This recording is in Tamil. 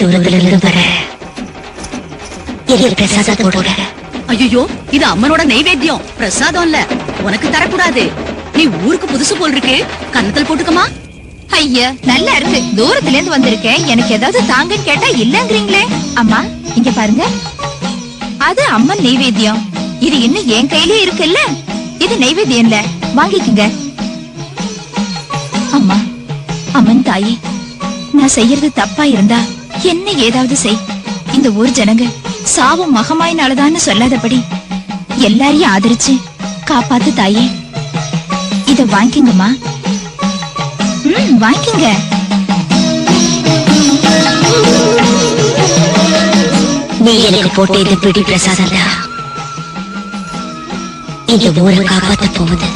தூரத்துல இருந்து வர எனக்கு பிரசாதத்தை போடுங்க. ஐயோ, இது அம்மனோட நைவேத்தியம், பிரசாதம் இல்ல. உனக்கு தரக்கூடாது. நீ ஊருக்கு புதுசு போல் இருக்கு, கன்னத்தில் போட்டுக்கமா. ஐயா, நல்லா இருக்கு. தூரத்துல இருந்து வந்திருக்கேன், எனக்கு ஏதாவது தாங்கன்னு கேட்டா இல்லங்கறீங்களே. அம்மா இங்க பாருங்க, அது அம்மன் நைவேத்தியம். இது இன்னும் என் கையிலே இருக்குல்ல. இது நைவேத்தியம் இல்ல, வாங்கிக்கங்க. அம்மா, அம்மன் தாயே, நான் செய்யறது தப்பா இருந்தா என்ன ஏதாவது செய். இந்த ஊர் ஜனங்க சாவும் மகமாயினாலதான்னு சொல்லாதபடி எல்லாரையும் ஆதரிச்சு காப்பாத்து தாயே. இத வாங்கிக்கங்கம்மா. வாங்கிக்கங்க. நீ எனக்கு போட்ட இது பிடி பிரசாதம் தான் இந்த ஊரை காப்பாத்த போகுது.